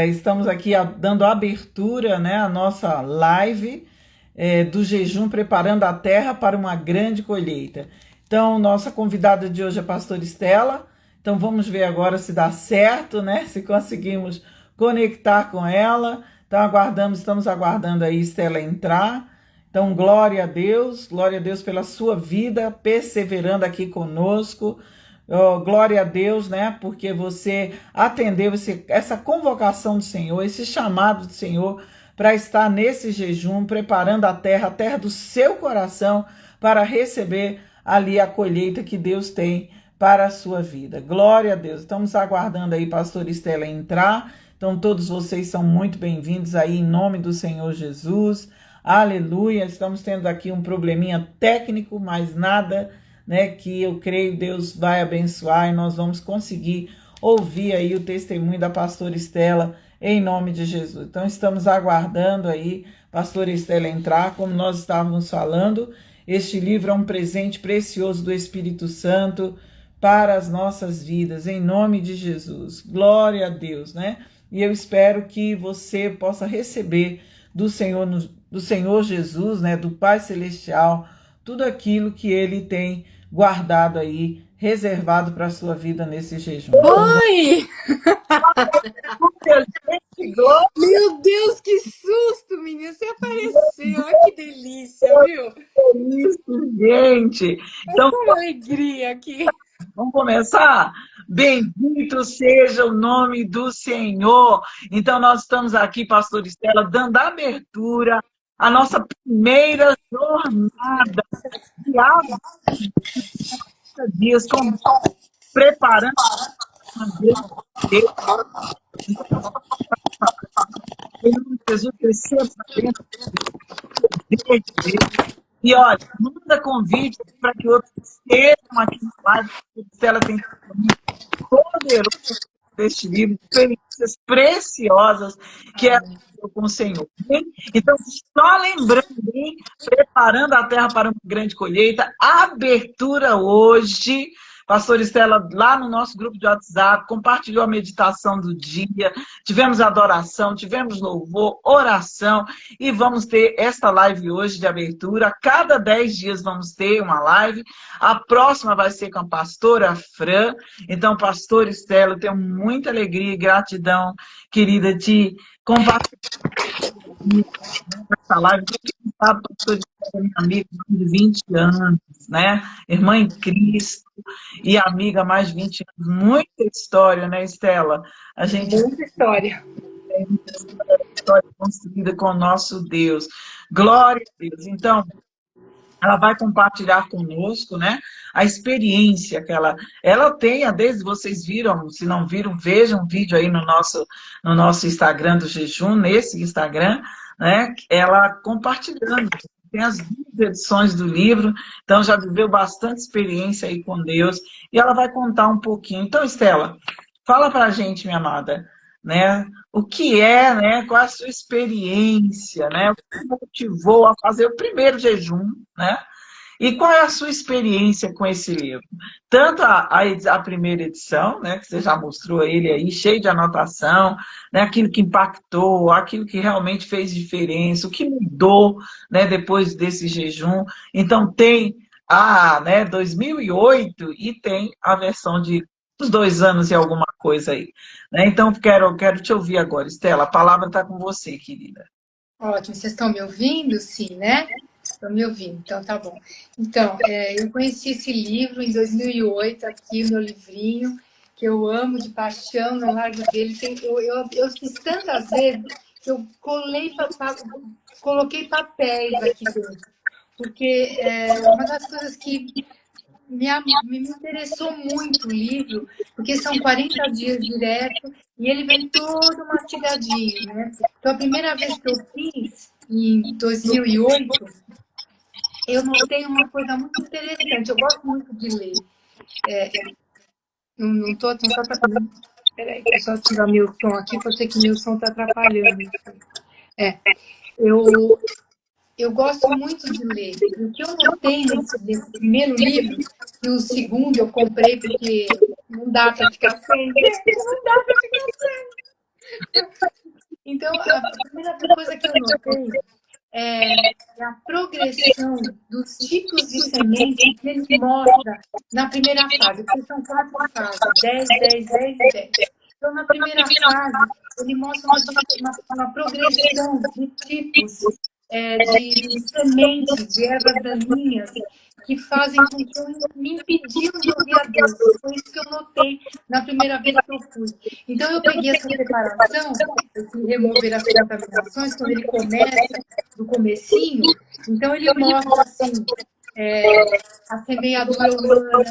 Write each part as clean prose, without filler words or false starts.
Estamos aqui dando abertura, né, à nossa live do jejum, preparando a terra para uma grande colheita. Então, nossa convidada de hoje é a pastora Estela. Então, vamos ver agora se dá certo, né? Se conseguimos conectar com ela. Então, estamos aguardando aí Estela entrar. Então, glória a Deus pela sua vida, perseverando aqui conosco. Oh, glória a Deus, né? Porque você atendeu essa convocação do Senhor, esse chamado do Senhor para estar nesse jejum, preparando a terra do seu coração, para receber ali a colheita que Deus tem para a sua vida. Glória a Deus. Estamos aguardando aí, pastor Estela, entrar. Então, todos vocês são muito bem-vindos aí, em nome do Senhor Jesus. Aleluia. Estamos tendo aqui um probleminha técnico, mas nada, né, que eu creio Deus vai abençoar e nós vamos conseguir ouvir aí o testemunho da pastora Estela em nome de Jesus. Então estamos aguardando aí pastora Estela entrar, como nós estávamos falando. Este livro é um presente precioso do Espírito Santo para as nossas vidas, em nome de Jesus. Glória a Deus, né? E eu espero que você possa receber do Senhor Jesus, né, do Pai Celestial, tudo aquilo que Ele tem guardado aí, reservado para a sua vida nesse jejum. Oi! Meu Deus, que susto, menina! Você apareceu, olha que delícia, viu? Isso, gente! Então, uma alegria aqui. Vamos começar? Bendito seja o nome do Senhor. Então, nós estamos aqui, pastor Estela, dando abertura à nossa primeira jornada de 40 dias, preparando uma grande colheita. Então, Jesus crescer para dentro dele. E olha, manda convite para que outros estejam aqui na live, porque Estela tem poderoso deste livro, experiências preciosas que ela teve com o Senhor. Hein? Então, só lembrando, hein? Preparando a terra para uma grande colheita, abertura hoje. Pastor Estela, lá no nosso grupo de WhatsApp, compartilhou a meditação do dia, tivemos adoração, tivemos louvor, oração, e vamos ter esta live hoje de abertura. A cada 10 dias vamos ter uma live. A próxima vai ser com a pastora Fran. Então, pastor Estela, eu tenho muita alegria e gratidão, querida, de compartilhar essa live. Quem sabe, pastor Estela é minha amiga de 20 anos, né? Irmã em Cristo e amiga há mais de 20 anos. Muita história, né, Estela? A gente muita história. Tem muita história construída com o nosso Deus. Glória a Deus. Então, ela vai compartilhar conosco, né, a experiência que ela tem, desde vocês viram, se não viram, vejam um vídeo aí no nosso Instagram do jejum, nesse Instagram, né, ela compartilhando. Tem as 20 edições do livro, então já viveu bastante experiência aí com Deus, e ela vai contar um pouquinho. Então, Estela, fala pra gente, minha amada, né, o que é, né, qual é a sua experiência, né, o que motivou a fazer o primeiro jejum, né, e qual é a sua experiência com esse livro? Tanto a primeira edição, né, que você já mostrou ele aí, cheio de anotação, né, aquilo que impactou, aquilo que realmente fez diferença, o que mudou, né, depois desse jejum. Então tem né, 2008 e tem a versão de uns 2 anos e alguma coisa aí. Né? Então quero te ouvir agora, Estela. A palavra está com você, querida. Ótimo, vocês estão me ouvindo? Sim, né? Estão me ouvindo, então tá bom. Então, eu conheci esse livro em 2008, aqui no meu livrinho, que eu amo de paixão, no largo dele. Eu fiz tantas vezes que eu coloquei papéis aqui dentro, porque uma das coisas que me interessou muito o livro, porque são 40 dias direto e ele vem todo mastigadinho, né? Então, a primeira vez que eu fiz, em 2008, eu notei uma coisa muito interessante. Eu gosto muito de ler. Não tô atrapalhando. Peraí, deixa eu só tirar meu som aqui, pode ser que meu som está atrapalhando. Eu gosto muito de ler. O que eu notei nesse primeiro livro, e o segundo eu comprei porque não dá para ficar sem. Não dá para ficar sem. Então, a primeira coisa que eu notei é a progressão dos tipos de semente que ele mostra na primeira fase, porque são 4 fases, 10, 10, 10 e 10. Então, na primeira fase, ele mostra uma progressão de tipos de sementes, de ervas daninhas, que fazem com que eu me impediam de ouvir a Deus. Foi isso que eu notei na primeira vez que eu fui. Então, eu peguei essa separação, esse remover as contaminações, quando ele começa do comecinho, então ele mostra assim, a semeadura humana,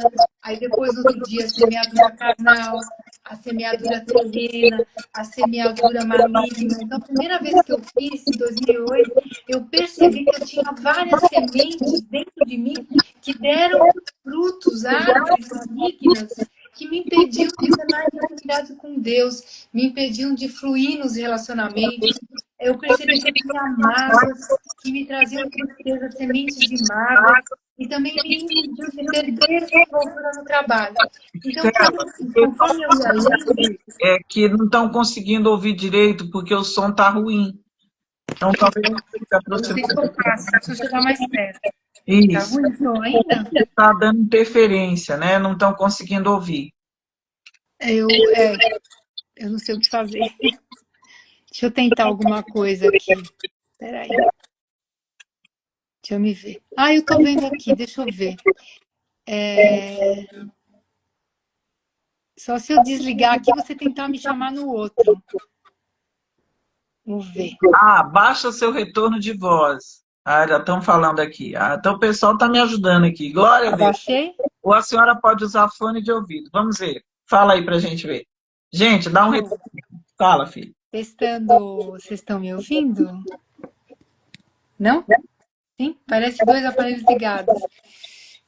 aí depois no outro dia a semeadura carnal, a semeadura terrena, a semeadura maligna. Então, a primeira vez que eu fiz, em 2008, eu percebi que eu tinha várias sementes dentro de mim que deram frutos, árvores malignas, que me impediam de ter mais intimidade com Deus, me impediam de fluir nos relacionamentos. Eu percebi que eu tinha mágoas que me traziam tristeza, sementes de mágoas, e também me impediu de ter desenvoltura no trabalho. Então, conforme eu ia lendo... É que não estão conseguindo ouvir direito porque o som está ruim. Então, talvez você se Eu não sei o aproximar. que eu faço, deixa eu chegar mais perto. Tá Isso. ruim o som ainda? Está dando interferência, né? Não estão conseguindo ouvir. Eu não sei o que fazer. Deixa eu tentar alguma coisa aqui. Espera aí. Deixa eu me ver. Ah, eu tô vendo aqui, deixa eu ver. Só se eu desligar aqui, você tentar me chamar no outro. Vamos ver. Ah, baixa seu retorno de voz. Ah, já estão falando aqui. Ah, então o pessoal está me ajudando aqui. Glória a Deus. Abaixei? Ou a senhora pode usar fone de ouvido. Vamos ver. Fala aí para a gente ver. Gente, dá um retorno. Fala, filho. Testando. Vocês estão me ouvindo? Não? Sim? Parece 2 aparelhos ligados.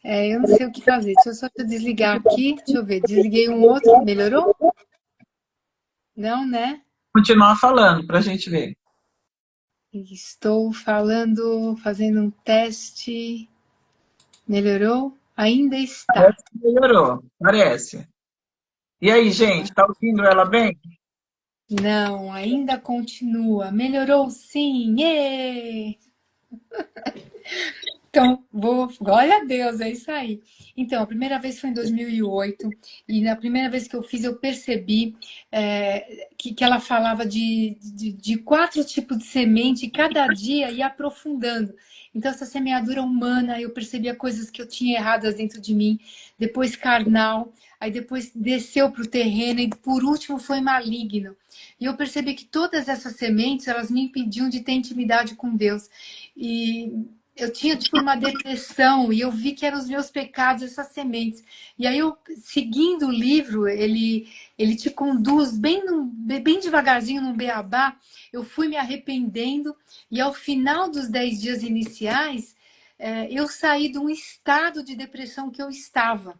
Eu não sei o que fazer. Deixa eu só desligar aqui. Deixa eu ver. Desliguei um outro. Melhorou? Não, né? Continuar falando para a gente ver. Estou falando, fazendo um teste. Melhorou? Ainda está. Parece que melhorou. Parece. E aí, gente, está ouvindo ela bem? Não, ainda continua. Melhorou sim! Êêê! Então, glória a Deus, é isso aí. Então, a primeira vez foi em 2008, e na primeira vez que eu fiz, eu percebi que ela falava de 4 tipos de semente, e cada dia ia aprofundando. Então, essa semeadura humana, eu percebia coisas que eu tinha erradas dentro de mim, depois carnal, aí depois desceu para o terreno, e por último foi maligno. E eu percebi que todas essas sementes, elas me impediam de ter intimidade com Deus. E eu tinha tipo uma depressão e eu vi que eram os meus pecados, essas sementes. E aí eu, seguindo o livro, ele te conduz bem devagarzinho no beabá. Eu fui me arrependendo e ao final dos 10 dias iniciais, eu saí de um estado de depressão que eu estava.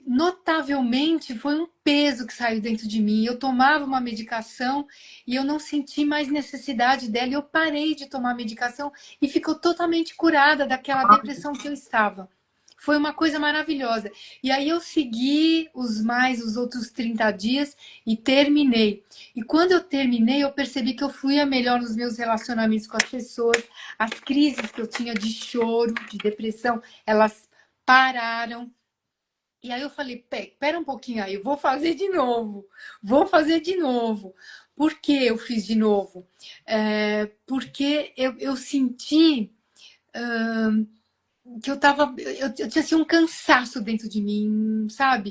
Notavelmente foi um peso que saiu dentro de mim. Eu tomava uma medicação e eu não senti mais necessidade dela. Eu parei de tomar medicação e ficou totalmente curada daquela depressão que eu estava. Foi uma coisa maravilhosa. E aí eu segui os outros 30 dias e terminei. E quando eu terminei, eu percebi que eu fluía melhor nos meus relacionamentos com as pessoas. As crises que eu tinha de choro, de depressão, elas pararam. E aí eu falei, pera um pouquinho aí, eu vou fazer de novo. Vou fazer de novo. Por que eu fiz de novo? Porque eu senti que eu tinha assim, um cansaço dentro de mim, sabe?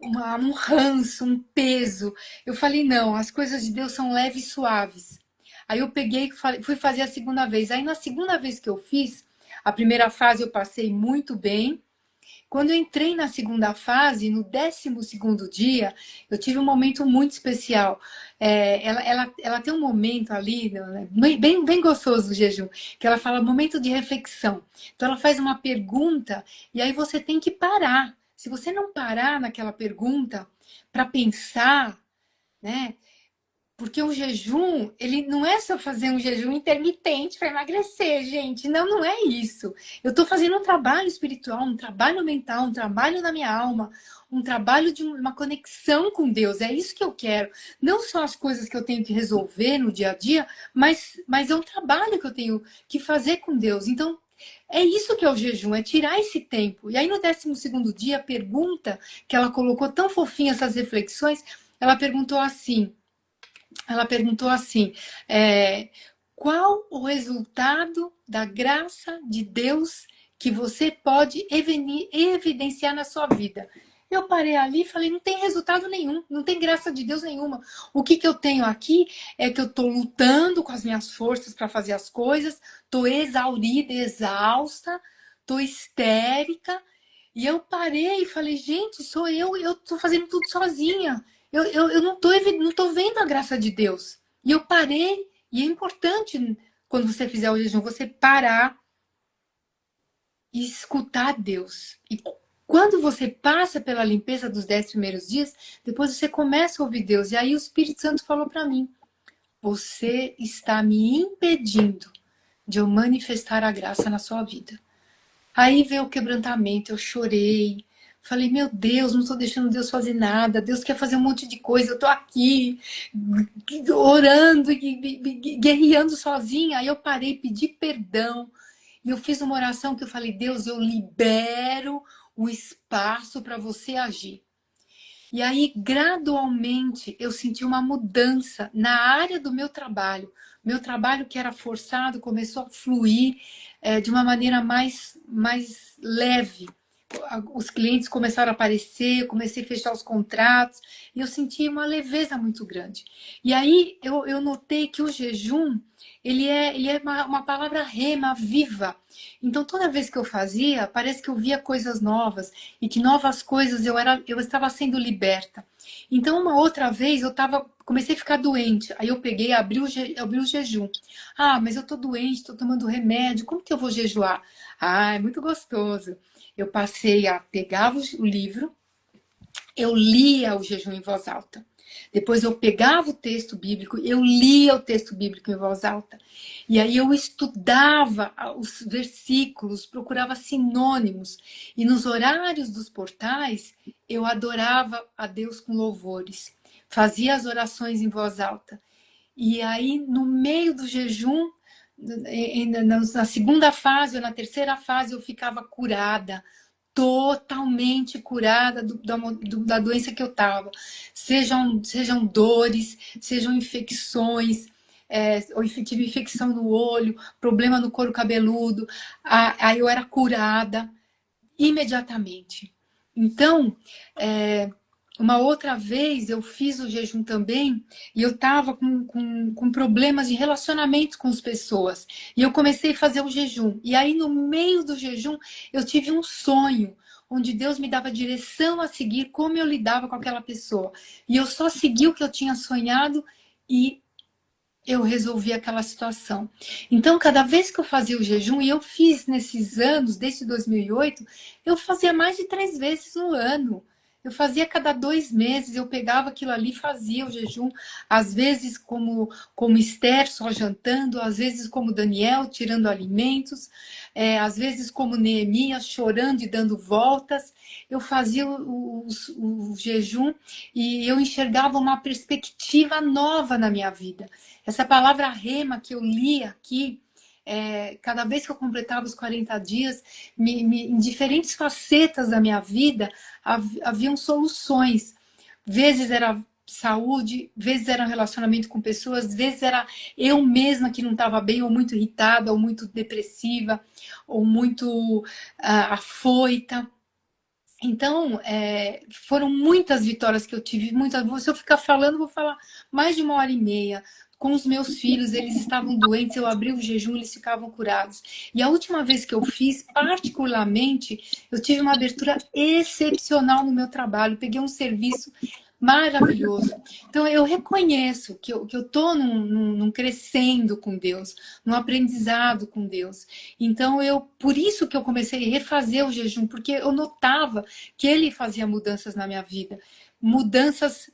Um ranço, um peso. Eu falei, não, as coisas de Deus são leves e suaves. Aí eu peguei e fui fazer a segunda vez. Aí na segunda vez que eu fiz, a primeira fase eu passei muito bem. Quando eu entrei na segunda fase, no 12º dia, eu tive um momento muito especial. Ela tem um momento ali, né, bem gostoso do jejum, que ela fala momento de reflexão. Então ela faz uma pergunta e aí você tem que parar. Se você não parar naquela pergunta para pensar, né? Porque o jejum, ele não é só fazer um jejum intermitente para emagrecer, gente. Não, não é isso. Eu estou fazendo um trabalho espiritual, um trabalho mental, um trabalho na minha alma, um trabalho de uma conexão com Deus. É isso que eu quero. Não só as coisas que eu tenho que resolver no dia a dia, mas é um trabalho que eu tenho que fazer com Deus. Então, é isso que é o jejum, é tirar esse tempo. E aí, no 12º dia, a pergunta que ela colocou tão fofinha, essas reflexões, ela perguntou assim. Ela perguntou assim: qual o resultado da graça de Deus que você pode evidenciar na sua vida? Eu parei ali e falei: não tem resultado nenhum, não tem graça de Deus nenhuma. O que eu tenho aqui é que eu estou lutando com as minhas forças para fazer as coisas, estou exaurida, exausta, estou histérica. E eu parei e falei: gente, sou eu estou fazendo tudo sozinha. Eu não tô vendo a graça de Deus. E eu parei, e é importante, quando você fizer o jejum, você parar e escutar Deus. E quando você passa pela limpeza dos 10 primeiros dias, depois você começa a ouvir Deus. E aí o Espírito Santo falou para mim: você está me impedindo de eu manifestar a graça na sua vida. Aí veio o quebrantamento, eu chorei. Falei, meu Deus, não estou deixando Deus fazer nada. Deus quer fazer um monte de coisa. Eu estou aqui orando e guerreando sozinha. Aí eu parei, pedi perdão. E eu fiz uma oração que eu falei, Deus, eu libero o espaço para você agir. E aí, gradualmente, eu senti uma mudança na área do meu trabalho. Meu trabalho, que era forçado, começou a fluir de uma maneira mais leve. Os clientes começaram a aparecer, eu comecei a fechar os contratos, e eu senti uma leveza muito grande. E aí, eu notei que o jejum, ele é uma palavra rema, viva. Então, toda vez que eu fazia, parece que eu via coisas novas, e que novas coisas eu estava sendo liberta. Então, uma outra vez comecei a ficar doente. Aí eu peguei, abri o jejum. Ah, mas eu tô doente, tô tomando remédio, como que eu vou jejuar? Ah, é muito gostoso. Eu passei a pegar o livro, eu lia o jejum em voz alta. Depois eu pegava o texto bíblico, eu lia o texto bíblico em voz alta. E aí eu estudava os versículos, procurava sinônimos. E nos horários dos portais, eu adorava a Deus com louvores. Fazia as orações em voz alta. E aí, no meio do jejum, na segunda fase ou na terceira fase, eu ficava curada, totalmente curada da doença que eu estava. Sejam dores, sejam infecções, ou tive infecção no olho, problema no couro cabeludo, aí eu era curada imediatamente. Então, uma outra vez eu fiz o jejum também e eu estava com problemas de relacionamento com as pessoas. E eu comecei a fazer o jejum. E aí, no meio do jejum, eu tive um sonho onde Deus me dava direção a seguir como eu lidava com aquela pessoa. E eu só segui o que eu tinha sonhado e eu resolvi aquela situação. Então, cada vez que eu fazia o jejum, e eu fiz nesses anos, desde 2008, eu fazia mais de 3 vezes no ano. Eu fazia cada 2 meses, eu pegava aquilo ali e fazia o jejum. Às vezes como Esther, só jantando. Às vezes como Daniel, tirando alimentos. Às vezes como Neemias, chorando e dando voltas. Eu fazia o jejum e eu enxergava uma perspectiva nova na minha vida. Essa palavra rema que eu li aqui, cada vez que eu completava os 40 dias, em diferentes facetas da minha vida, haviam soluções. Vezes era saúde, vezes era um relacionamento com pessoas, vezes era eu mesma que não estava bem, ou muito irritada, ou muito depressiva, ou muito afoita. Então, foram muitas vitórias que eu tive, muitas. Se eu ficar falando, vou falar mais de 1h30. Com os meus filhos, eles estavam doentes, eu abri o jejum, eles ficavam curados. E a última vez que eu fiz, particularmente, eu tive uma abertura excepcional no meu trabalho. Peguei um serviço maravilhoso. Então, eu reconheço que eu estou num crescendo com Deus, num aprendizado com Deus. Então, por isso que eu comecei a refazer o jejum, porque eu notava que ele fazia mudanças na minha vida. Mudanças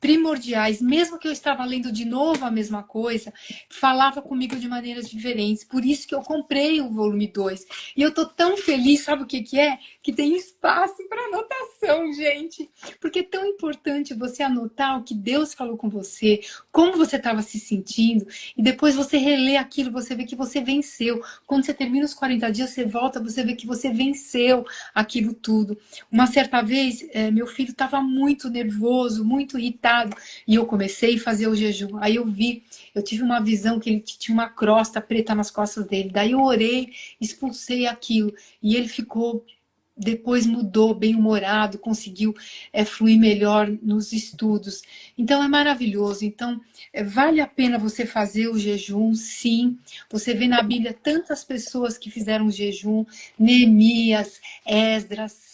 primordiais, mesmo que eu estava lendo de novo a mesma coisa, falava comigo de maneiras diferentes. Por isso que eu comprei o volume 2. E eu tô tão feliz, sabe o que que é? Que tem espaço para anotação, gente. Porque é tão importante você anotar o que Deus falou com você, como você estava se sentindo, e depois você relê aquilo, você vê que você venceu. Quando você termina os 40 dias, você volta, você vê que você venceu aquilo tudo. Uma certa vez, meu filho estava muito nervoso, muito irritado, e eu comecei a fazer o jejum. Aí eu tive uma visão que ele tinha uma crosta preta nas costas dele. Daí eu orei, expulsei aquilo, e ele ficou, depois mudou, bem-humorado, conseguiu fluir melhor nos estudos. Então é maravilhoso. Então vale a pena você fazer o jejum, sim. Você vê na Bíblia tantas pessoas que fizeram jejum, Neemias, Esdras,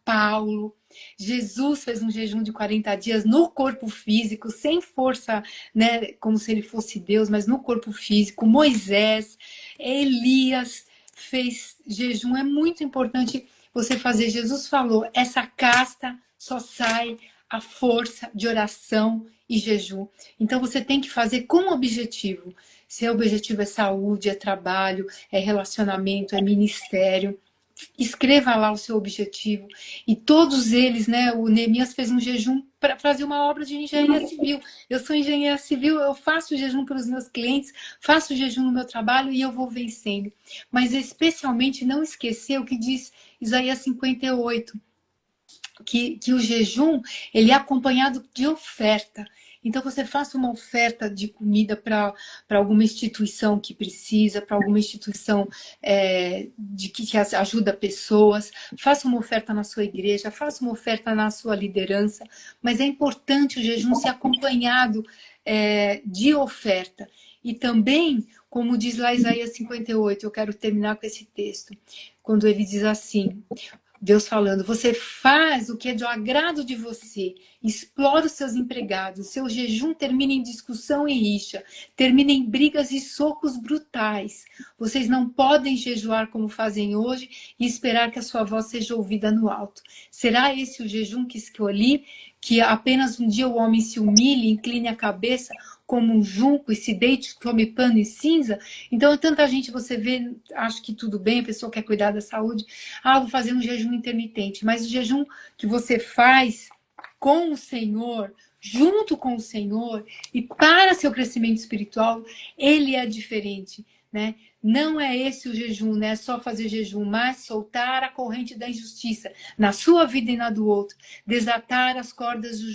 Paulo. Jesus fez um jejum de 40 dias no corpo físico, sem força, né, como se ele fosse Deus, mas no corpo físico. Moisés, Elias fez jejum. É muito importante você fazer. Jesus falou, essa casta só sai a força de oração e jejum. Então você tem que fazer com objetivo. Se o objetivo é saúde, é trabalho, é relacionamento, é ministério, escreva lá o seu objetivo. E todos eles, né? O Neemias fez um jejum para fazer uma obra de engenharia civil. Eu sou engenheira civil, eu faço jejum para os meus clientes, faço jejum no meu trabalho e eu vou vencendo. Mas especialmente não esquecer o que diz Isaías 58, que o jejum ele é acompanhado de oferta. Então você faça uma oferta de comida para alguma instituição que precisa, para alguma instituição que ajuda pessoas, faça uma oferta na sua igreja, faça uma oferta na sua liderança, mas é importante o jejum ser acompanhado de oferta. E também, como diz lá Isaías 58, eu quero terminar com esse texto, quando ele diz assim, Deus falando, você faz o que é do agrado de você, explora os seus empregados, seu jejum termina em discussão e rixa, termina em brigas e socos brutais. Vocês não podem jejuar como fazem hoje e esperar que a sua voz seja ouvida no alto. Será esse o jejum que escolhi? Que apenas um dia o homem se humilhe, incline a cabeça como um junco e se deite, come pano e cinza? Então, tanta gente você vê, acha que tudo bem, a pessoa quer cuidar da saúde, vou fazer um jejum intermitente. Mas o jejum que você faz com o Senhor, junto com o Senhor, e para seu crescimento espiritual, ele é diferente, né? Não é esse o jejum, né? É só fazer jejum, mas soltar a corrente da injustiça na sua vida e na do outro, desatar as cordas do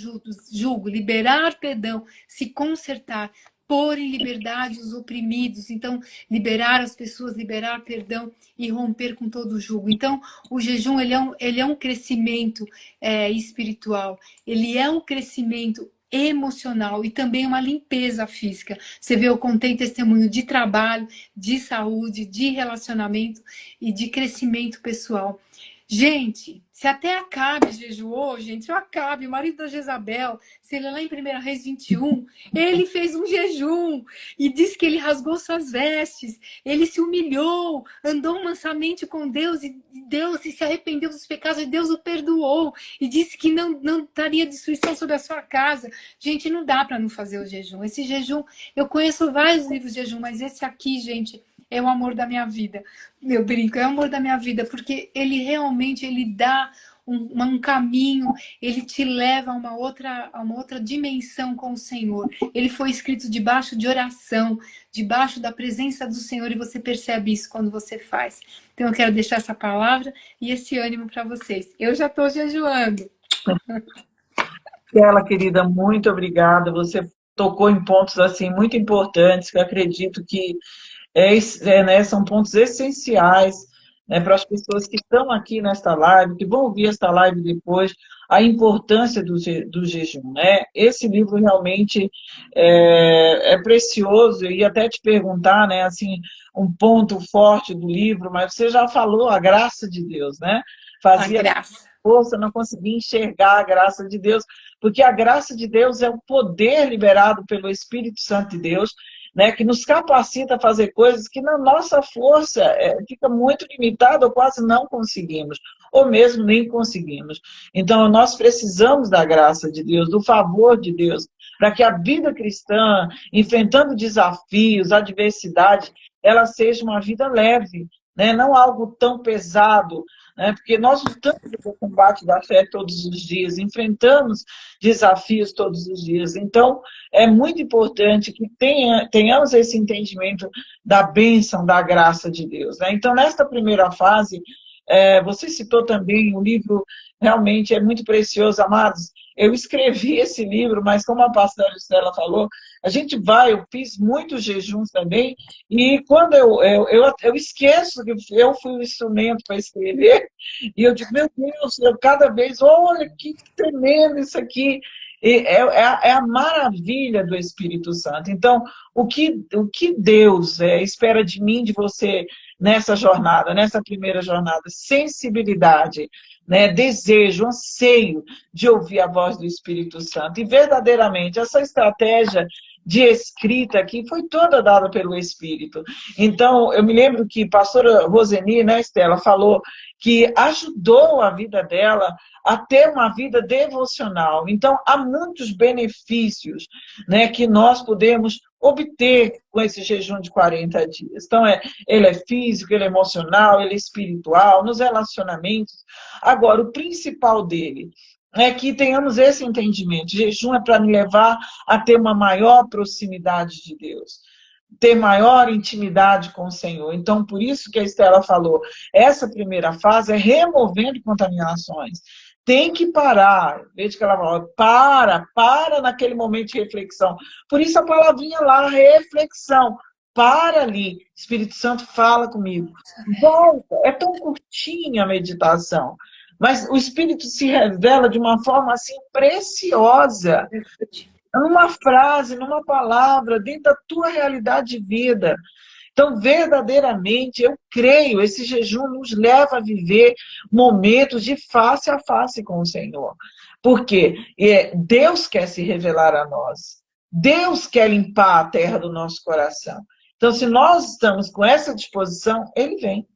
jugo, liberar perdão, se consertar, pôr em liberdade os oprimidos. Então, liberar as pessoas, liberar perdão e romper com todo o jugo. Então, o jejum ele é um crescimento espiritual, ele é um crescimento emocional e também uma limpeza física. Você vê, eu contei testemunho de trabalho, de saúde, de relacionamento e de crescimento pessoal. Gente, se até Acabe jejuou, gente, se o Acabe, o marido da Jezabel, se ele lá em 1 Reis 21, ele fez um jejum e disse que ele rasgou suas vestes, ele se humilhou, andou mansamente com Deus e Deus se arrependeu dos pecados e Deus o perdoou e disse que não daria destruição sobre a sua casa. Gente, não dá para não fazer o jejum. Esse jejum, eu conheço vários livros de jejum, mas esse aqui, gente, é o amor da minha vida. Meu brinco, é o amor da minha vida, porque ele realmente ele dá um caminho, ele te leva a uma outra dimensão com o Senhor. Ele foi escrito debaixo de oração, debaixo da presença do Senhor, e você percebe isso quando você faz. Então eu quero deixar essa palavra e esse ânimo para vocês. Eu já estou jejuando. Stella, querida, muito obrigada. Você tocou em pontos assim muito importantes que eu acredito que né, são pontos essenciais, né, para as pessoas que estão aqui nesta live, que vão ouvir esta live depois, a importância do jejum. Né? Esse livro realmente é precioso. Eu ia até te perguntar, né, assim, um ponto forte do livro, mas você já falou a graça de Deus, né? Fazia A graça. força, não conseguia enxergar a graça de Deus, porque a graça de Deus é o poder liberado pelo Espírito Santo de Deus, né, que nos capacita a fazer coisas que na nossa força fica muito limitada ou quase não conseguimos. ou mesmo nem conseguimos. Então, nós precisamos da graça de Deus, do favor de Deus, para que a vida cristã, enfrentando desafios, adversidade, ela seja uma vida leve, né? Não algo tão pesado, né? Porque nós lutamos no combate da fé todos os dias, enfrentamos desafios todos os dias. Então, é muito importante que tenhamos esse entendimento da bênção, da graça de Deus, né? Então, nesta primeira fase, você citou também um livro, realmente é muito precioso, amados. Eu escrevi esse livro, mas como a pastora Estela falou, eu fiz muitos jejuns também, e quando eu esqueço que eu fui o instrumento para escrever, e eu digo, meu Deus, cada vez, olha que tremendo isso aqui. É a maravilha do Espírito Santo. Então, o que Deus espera de mim, de você, nessa jornada, nessa primeira jornada? Sensibilidade, né? Desejo, anseio de ouvir a voz do Espírito Santo. E verdadeiramente, essa estratégia de escrita aqui foi toda dada pelo Espírito. Então, eu me lembro que a pastora Roseni, né, Estela, falou que ajudou a vida dela a ter uma vida devocional. Então, há muitos benefícios, né, que nós podemos obter com esse jejum de 40 dias. Então, ele é físico, ele é emocional, ele é espiritual, nos relacionamentos. Agora, o principal dele é que tenhamos esse entendimento. Jejum é para me levar a ter uma maior proximidade de Deus, ter maior intimidade com o Senhor. Então, por isso que a Estela falou, essa primeira fase é removendo contaminações. Tem que parar. Veja que ela falou, para naquele momento de reflexão. Por isso a palavrinha lá, reflexão. Para ali. Espírito Santo fala comigo. Volta. É tão curtinha a meditação. Mas o Espírito se revela de uma forma assim preciosa. Numa frase, numa palavra, dentro da tua realidade de vida. Então, verdadeiramente, eu creio, esse jejum nos leva a viver momentos de face a face com o Senhor. Porque Deus quer se revelar a nós. Deus quer limpar a terra do nosso coração. Então, se nós estamos com essa disposição, Ele vem.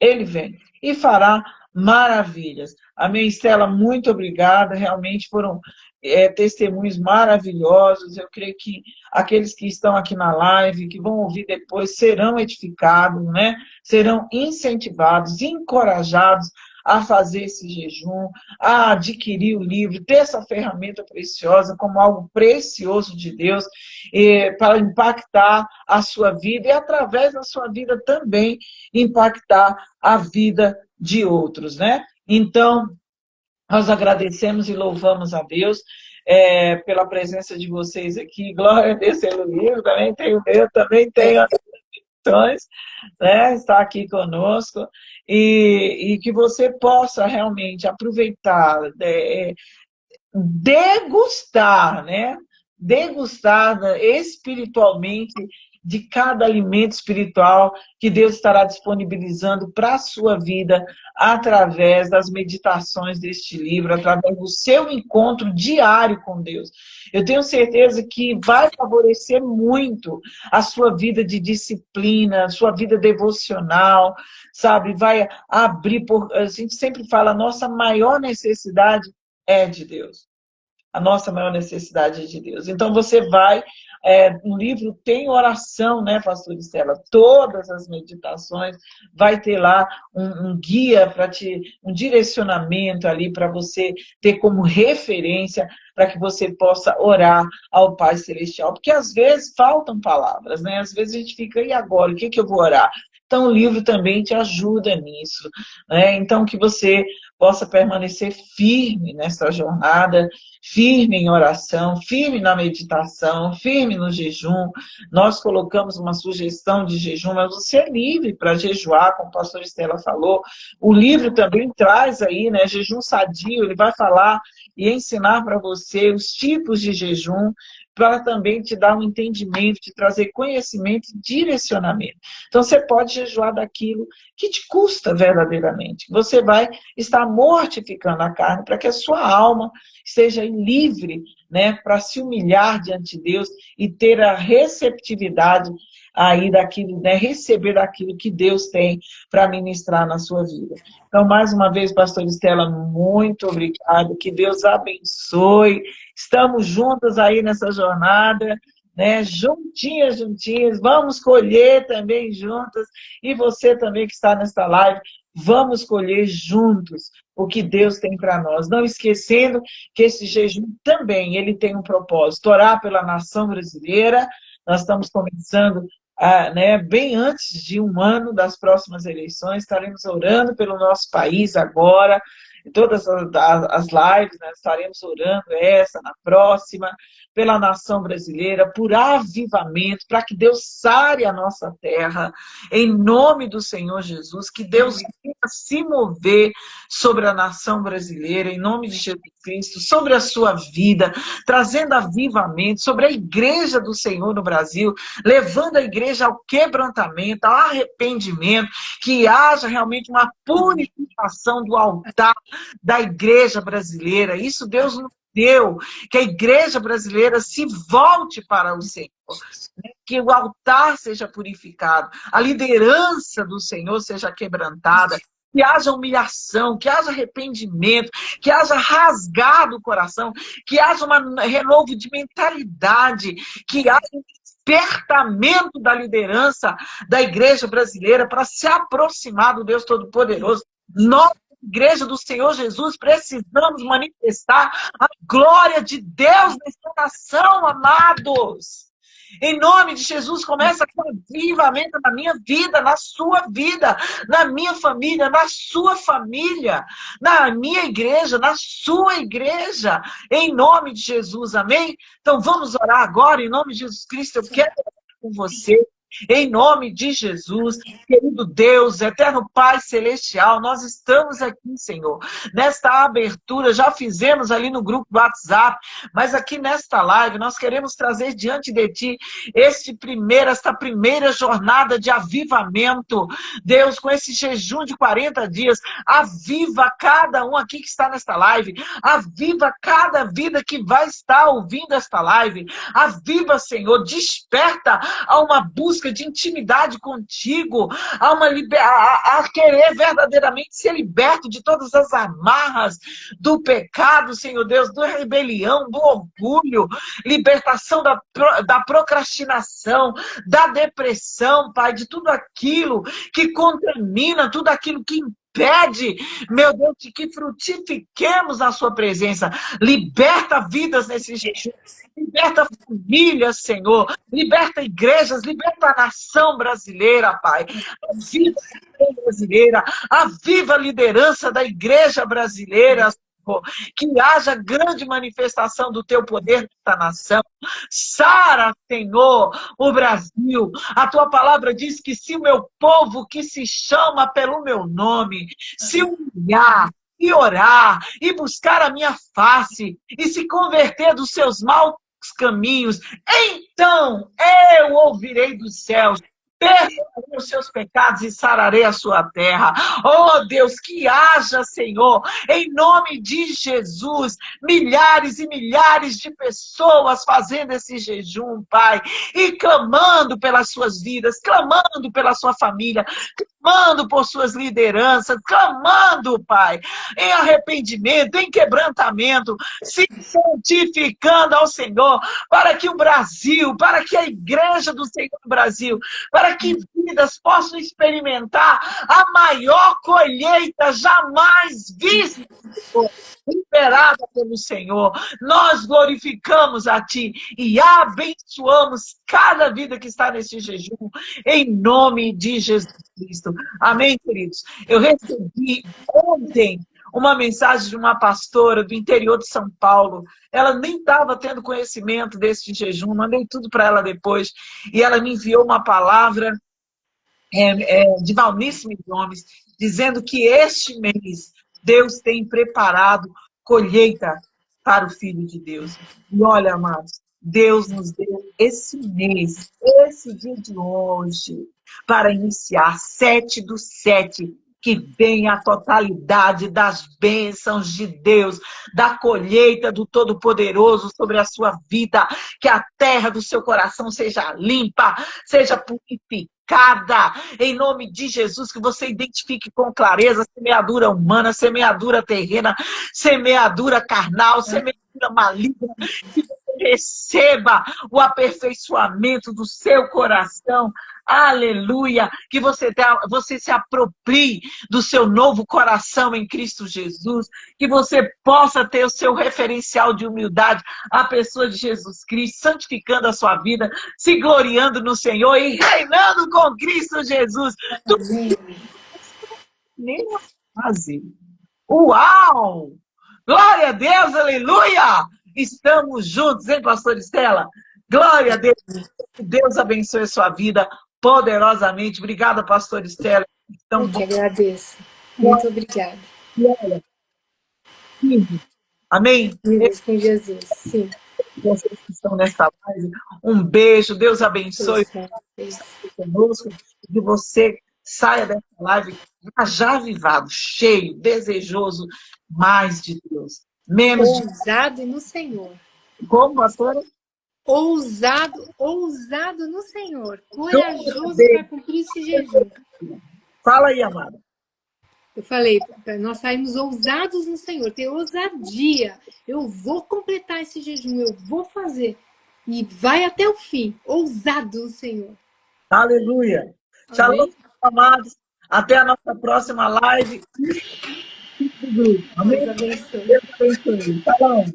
Ele vem e fará maravilhas. Amém, Estela, muito obrigada. Realmente foram testemunhos maravilhosos. Eu creio que aqueles que estão aqui na live, que vão ouvir depois, serão edificados, né? Serão incentivados, encorajados a fazer esse jejum, a adquirir o livro, ter essa ferramenta preciosa como algo precioso de Deus, para impactar a sua vida e, através da sua vida, também impactar a vida de outros, né? Então, nós agradecemos e louvamos a Deus pela presença de vocês aqui. Glória a Deus pelo livro, também tenho o meu, também tenho as questões, né? Está aqui conosco. E que você possa realmente aproveitar, degustar, né? Degustar espiritualmente de cada alimento espiritual que Deus estará disponibilizando para a sua vida através das meditações deste livro, através do seu encontro diário com Deus. Eu tenho certeza que vai favorecer muito a sua vida de disciplina, a sua vida devocional, sabe? Vai abrir, a gente sempre fala, a nossa maior necessidade é de Deus. A nossa maior necessidade é de Deus. Então você vai, no livro tem oração, né, pastor Estela? Todas as meditações, vai ter lá um guia para um direcionamento ali para você ter como referência para que você possa orar ao Pai Celestial. Porque às vezes faltam palavras, né? Às vezes a gente fica, e agora? O que eu vou orar? Então o livro também te ajuda nisso, né? Então que você possa permanecer firme nessa jornada, firme em oração, firme na meditação, firme no jejum. Nós colocamos uma sugestão de jejum, mas você é livre para jejuar, como a pastora Estela falou. O livro também traz aí, né, jejum sadio, ele vai falar e ensinar para você os tipos de jejum, para também te dar um entendimento, te trazer conhecimento e direcionamento. Então, você pode jejuar daquilo que te custa verdadeiramente. Você vai estar mortificando a carne para que a sua alma seja livre né, para se humilhar diante de Deus e ter a receptividade aí daquilo, né, receber aquilo que Deus tem para ministrar na sua vida. Então, mais uma vez, pastor Estela, muito obrigado, que Deus abençoe. Estamos juntas aí nessa jornada, né, juntinhas, juntinhas, vamos colher também juntas, e você também que está nesta live, vamos colher juntos o que Deus tem para nós. Não esquecendo que esse jejum também, ele tem um propósito, orar pela nação brasileira. Nós estamos começando, né, bem antes de um ano das próximas eleições, estaremos orando pelo nosso país agora, em todas as lives, né, estaremos orando essa, na próxima, pela nação brasileira, por avivamento, para que Deus sare a nossa terra, em nome do Senhor Jesus, que Deus venha se mover sobre a nação brasileira, em nome de Jesus Cristo, sobre a sua vida, trazendo avivamento, sobre a igreja do Senhor no Brasil, levando a igreja ao quebrantamento, ao arrependimento, que haja realmente uma purificação do altar da igreja brasileira. Isso Deus nos deu, que a igreja brasileira se volte para o Senhor, né? Que o altar seja purificado, a liderança do Senhor seja quebrantada, que haja humilhação, que haja arrependimento, que haja rasgado o coração, que haja um renovo de mentalidade, que haja um despertamento da liderança da igreja brasileira para se aproximar do Deus Todo-Poderoso. Nós, Igreja do Senhor Jesus, precisamos manifestar a glória de Deus nessa nação, amados. Em nome de Jesus, começa com avivamento na minha vida, na sua vida, na minha família, na sua família, na minha igreja, na sua igreja, em nome de Jesus, amém? Então vamos orar agora, em nome de Jesus Cristo, eu quero orar com você. Em nome de Jesus, querido Deus, eterno Pai Celestial, nós estamos aqui, Senhor, nesta abertura, já fizemos ali no grupo do WhatsApp, mas aqui nesta live nós queremos trazer diante de Ti esta primeira jornada de avivamento. Deus, com esse jejum de 40 dias, aviva cada um aqui que está nesta live, aviva cada vida que vai estar ouvindo esta live, aviva, Senhor, desperta a uma busca de intimidade contigo, a querer verdadeiramente ser liberto de todas as amarras do pecado, Senhor Deus, da rebelião, do orgulho, libertação da procrastinação, da depressão, Pai, de tudo aquilo que contamina, tudo aquilo que impede, meu Deus, de que frutifiquemos na sua presença. Liberta vidas nesse jejum. Liberta famílias, Senhor. Liberta igrejas. Liberta a nação brasileira, Pai. Aviva a nação brasileira. Aviva a liderança da igreja brasileira, Senhor. Que haja grande manifestação do teu poder nesta nação. Sara, Senhor, o Brasil. A tua palavra diz que se o meu povo que se chama pelo meu nome se humilhar e orar e buscar a minha face e se converter dos seus maus caminhos, então eu ouvirei dos céus, perdoarei os seus pecados e sararei a sua terra. Oh Deus, que haja, Senhor, em nome de Jesus, milhares e milhares de pessoas fazendo esse jejum, Pai, e clamando pelas suas vidas, clamando pela sua família, clamando por suas lideranças, clamando, Pai, em arrependimento, em quebrantamento, se santificando ao Senhor, para que o Brasil, para que a igreja do Senhor do Brasil, para que vidas possam experimentar a maior colheita jamais vista, liberada pelo Senhor. Nós glorificamos a Ti e abençoamos cada vida que está nesse jejum, em nome de Jesus Cristo. Amém, queridos? Eu recebi ontem uma mensagem de uma pastora do interior de São Paulo. Ela nem estava tendo conhecimento desse jejum, mandei tudo para ela depois, e ela me enviou uma palavra de Valníssimo Gomes, dizendo que este mês Deus tem preparado colheita para o Filho de Deus. E olha, amados, Deus nos deu esse mês, esse dia de hoje, para iniciar 7/7, que venha a totalidade das bênçãos de Deus, da colheita do Todo-Poderoso sobre a sua vida, que a terra do seu coração seja limpa, seja purificada, em nome de Jesus, que você identifique com clareza semeadura humana, semeadura terrena, semeadura carnal, semeadura maligna, que você receba o aperfeiçoamento do seu coração, aleluia, que você se aproprie do seu novo coração em Cristo Jesus, que você possa ter o seu referencial de humildade, a pessoa de Jesus Cristo, santificando a sua vida, se gloriando no Senhor e reinando com Cristo Jesus. Amém. Primeira fase. Uau! Glória a Deus, aleluia! Estamos juntos, hein, pastor Estela? Glória a Deus. Que Deus abençoe a sua vida poderosamente. Obrigada, pastor Estela. Eu que agradeço. Muito obrigada. Amém? Vivos com Jesus, sim. Vocês que estão nesta live, um beijo. Deus abençoe conosco. Que você saia dessa live já avivado, cheio, desejoso mais de Deus. Menos ousado no Senhor. Como, pastora? Ousado no Senhor. Corajoso para cumprir esse jejum. Fala aí, amada. Eu falei, nós saímos ousados no Senhor, ter ousadia. Eu vou completar esse jejum, eu vou fazer. E vai até o fim, ousado no Senhor. Aleluia. Shalom, amados. Até a nossa próxima live. Amém. Deus abençoe. Deus abençoe. Shalom.